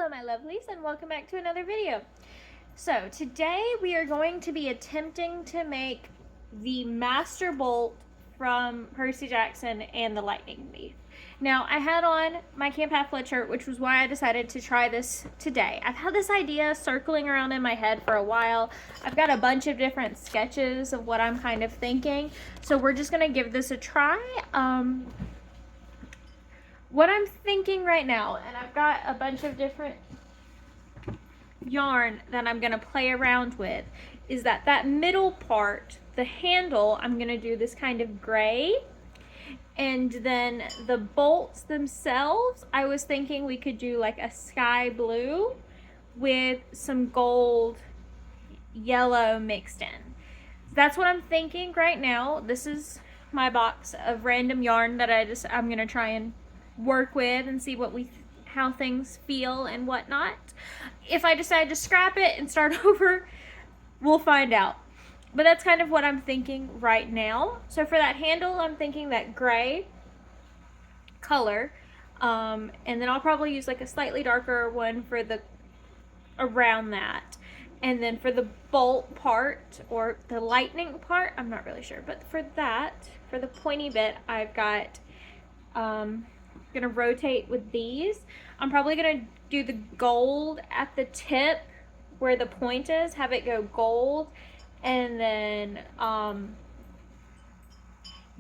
Hello my lovelies and welcome back to another video. So today we are going to be attempting to make the master bolt from Percy Jackson and the lightning thief. Now I had on my Camp Half-Blood shirt, which was why I decided to try this today. I've had this idea circling around in my head for a while. I've got a bunch of different sketches of what I'm kind of thinking, so we're just gonna give this a try. What I'm thinking right now, and I've got a bunch of different yarn that I'm gonna play around with, is that middle part, the handle, I'm gonna do this kind of gray, and then the bolts themselves, I was thinking we could do like a sky blue with some gold yellow mixed in. That's what I'm thinking right now. This is my box of random yarn that I'm gonna try and work with and see how things feel and whatnot. If I decide to scrap it and start over, we'll find out. But that's kind of what I'm thinking right now. So for that handle, I'm thinking that gray color, and then I'll probably use like a slightly darker one for the around that. And then for the bolt part or the lightning part, I'm not really sure, but for the pointy bit, I've got gonna rotate with these. I'm probably gonna do the gold at the tip where the point is, have it go gold, and then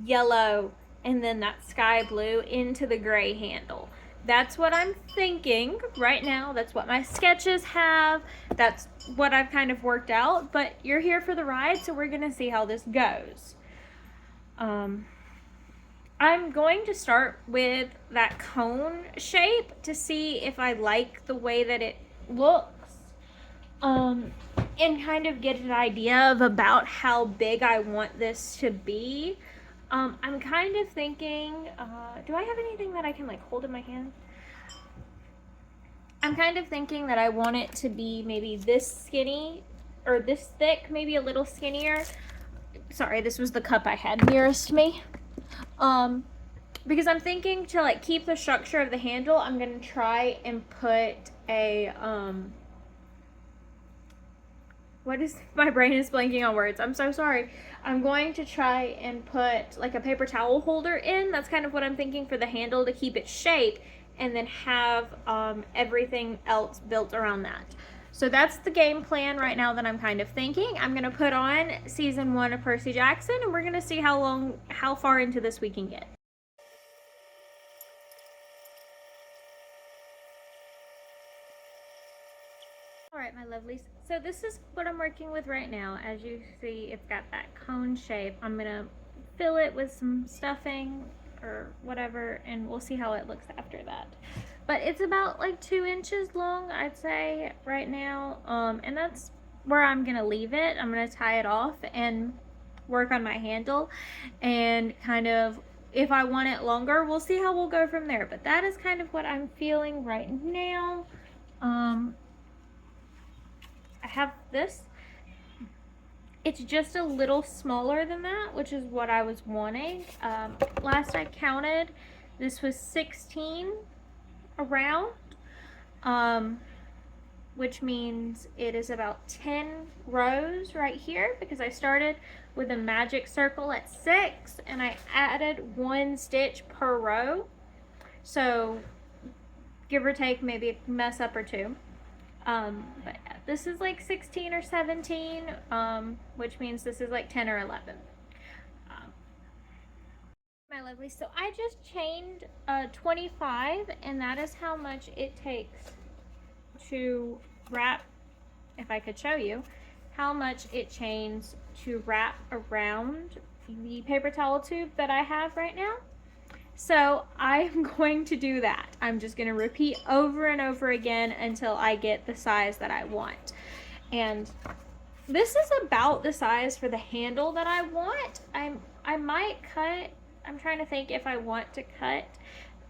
yellow, and then that sky blue into the gray handle. That's what I'm thinking right now. That's what my sketches have. That's what I've kind of worked out, but you're here for the ride, so we're gonna see how this goes. I'm going to start with that cone shape to see if I like the way that it looks, and kind of get an idea of about how big I want this to be. I'm kind of thinking, do I have anything that I can like hold in my hand? I'm kind of thinking that I want it to be maybe this skinny or this thick, maybe a little skinnier. Sorry, this was the cup I had nearest me. Because I'm thinking to like keep the structure of the handle, I'm gonna try and put a my brain is blanking on words. I'm so sorry. I'm going to try and put like a paper towel holder in. That's kind of what I'm thinking for the handle to keep it shape, and then have everything else built around that. So that's the game plan right now that I'm kind of thinking. I'm gonna put on season 1 of Percy Jackson, and we're gonna see how far into this we can get. Alright my lovelies, so this is what I'm working with right now. As you see, it's got that cone shape. I'm gonna fill it with some stuffing or whatever, and we'll see how it looks after that. But it's about like 2 inches long, I'd say, right now, and that's where I'm gonna leave it. I'm gonna tie it off and work on my handle, and kind of, if I want it longer, we'll see how we'll go from there. But that is kind of what I'm feeling right now. I have this. It's just a little smaller than that, which is what I was wanting. Last I counted, this was 16 around, which means it is about 10 rows right here, because I started with a magic circle at 6 and I added 1 stitch per row. So give or take maybe a mess up or 2. But this is like 16 or 17, which means this is like 10 or 11. My lovely, so I just chained 25, and that is how much it takes to wrap, if I could show you, how much it chains to wrap around the paper towel tube that I have right now. So I'm going to do that. I'm just going to repeat over and over again until I get the size that I want. And this is about the size for the handle that I want. I might cut, I'm trying to think if I want to cut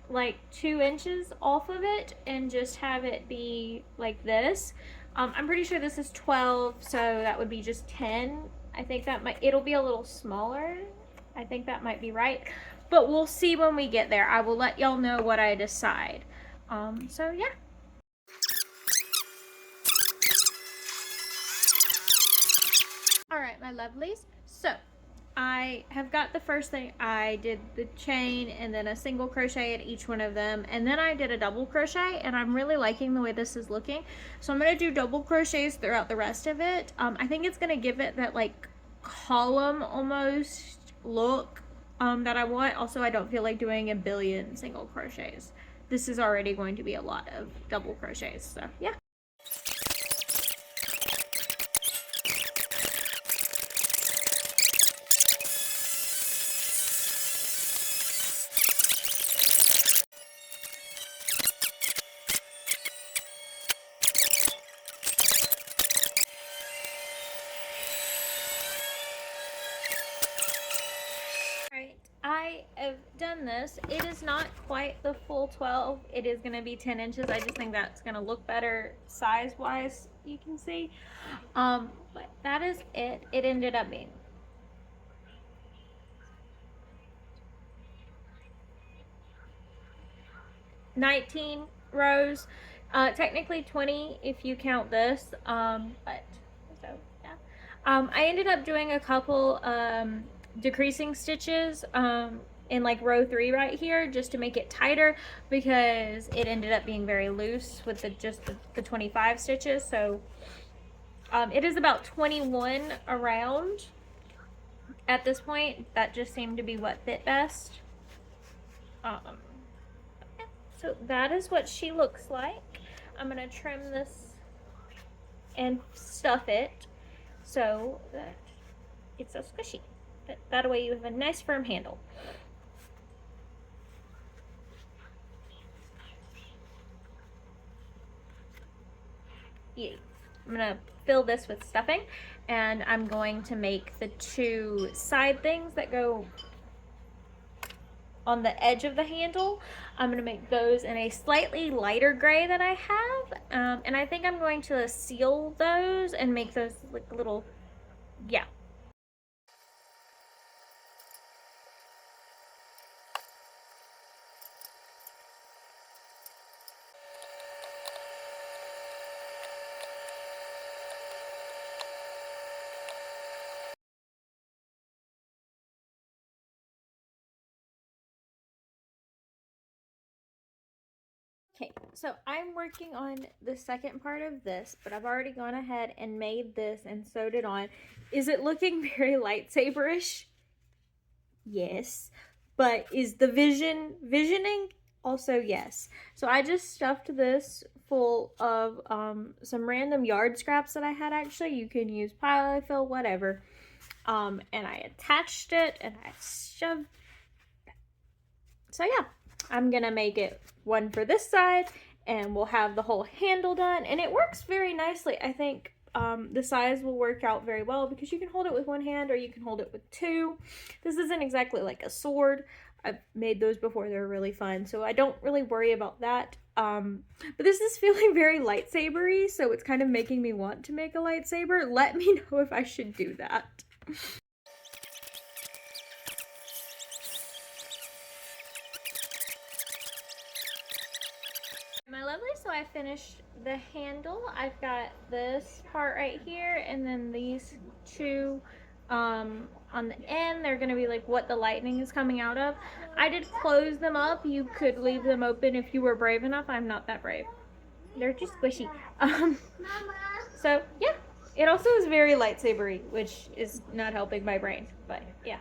like 2 inches off of it and just have it be like this. I'm pretty sure this is 12, so that would be just 10. I think that it'll be a little smaller. I think that might be right. But we'll see when we get there. I will let y'all know what I decide. So yeah. All right, my lovelies. So I have got the first thing. I did the chain and then a single crochet at each one of them. And then I did a double crochet, and I'm really liking the way this is looking. So I'm going to do double crochets throughout the rest of it. I think it's going to give it that like column almost look that I want. Also, I don't feel like doing a billion single crochets. This is already going to be a lot of double crochets. So yeah. I have done this. It is not quite the full 12. It is going to be 10 inches. I just think that's going to look better size-wise, you can see. But that is it. It ended up being 19 rows. Technically 20 if you count this. But so yeah. I ended up doing a couple decreasing stitches in like row 3 right here just to make it tighter, because it ended up being very loose with the 25 stitches. So it is about 21 around at this point. That just seemed to be what fit best. So that is what she looks like. I'm gonna trim this and stuff it so that it's so squishy. That way you have a nice firm handle. Yeah. I'm gonna fill this with stuffing, and I'm going to make the 2 side things that go on the edge of the handle. I'm gonna make those in a slightly lighter gray that I have, and I think I'm going to seal those and make those like little, yeah. Okay, so I'm working on the second part of this, but I've already gone ahead and made this and sewed it on. Is it looking very lightsaber-ish? Yes. But is the visioning? Also yes. So I just stuffed this full of some random yard scraps that I had. Actually, you can use polyfill, whatever. And I attached it and I shoved. So yeah, I'm gonna make it one for this side, and we'll have the whole handle done, and it works very nicely. I think the size will work out very well because you can hold it with one hand or you can hold it with 2. This isn't exactly like a sword. I've made those before. They're really fun, so I don't really worry about that. But this is feeling very lightsaber-y, so it's kind of making me want to make a lightsaber. Let me know if I should do that. My lovely, so I finished the handle. I've got this part right here, and then these 2 on the end. They're gonna be like what the lightning is coming out of. I did close them up. You could leave them open if you were brave enough. I'm not that brave. They're just squishy. So yeah, it also is very lightsaber-y, which is not helping my brain, but yeah.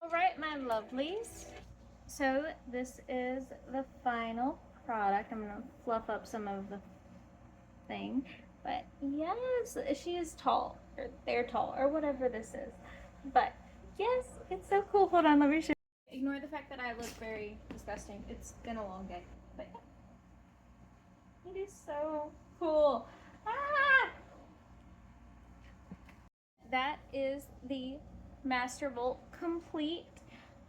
All right, my lovelies. So this is the final product. I'm gonna fluff up some of the thing, but yes, she is tall, or they're tall, or whatever this is. But yes, it's so cool. Hold on, let me show you. Ignore the fact that I look very disgusting. It's been a long day, but yeah, it is so cool. Ah! That is the Master Vault complete.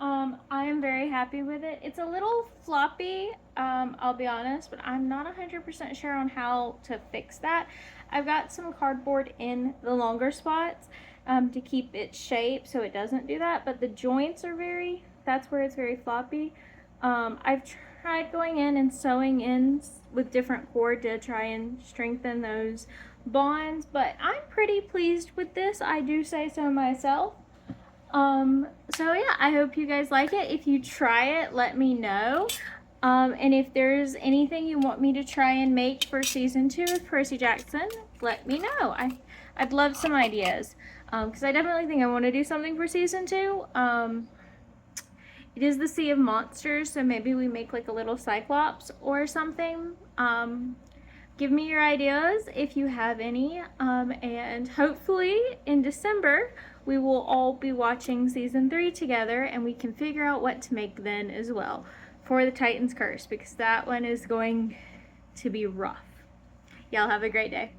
I am very happy with it. It's a little floppy, I'll be honest, but I'm not 100% sure on how to fix that. I've got some cardboard in the longer spots to keep its shape so it doesn't do that, but the joints are that's where it's very floppy. I've tried going in and sewing in with different cord to try and strengthen those bonds, but I'm pretty pleased with this. I do say so myself. So yeah, I hope you guys like it. If you try it, let me know. And if there's anything you want me to try and make for season 2 of Percy Jackson, let me know. I'd love some ideas. Because I definitely think I want to do something for season 2. It is the Sea of Monsters, so maybe we make like a little Cyclops or something. Give me your ideas if you have any, and hopefully in December we will all be watching season 3 together and we can figure out what to make then as well for the Titan's Curse, because that one is going to be rough. Y'all have a great day.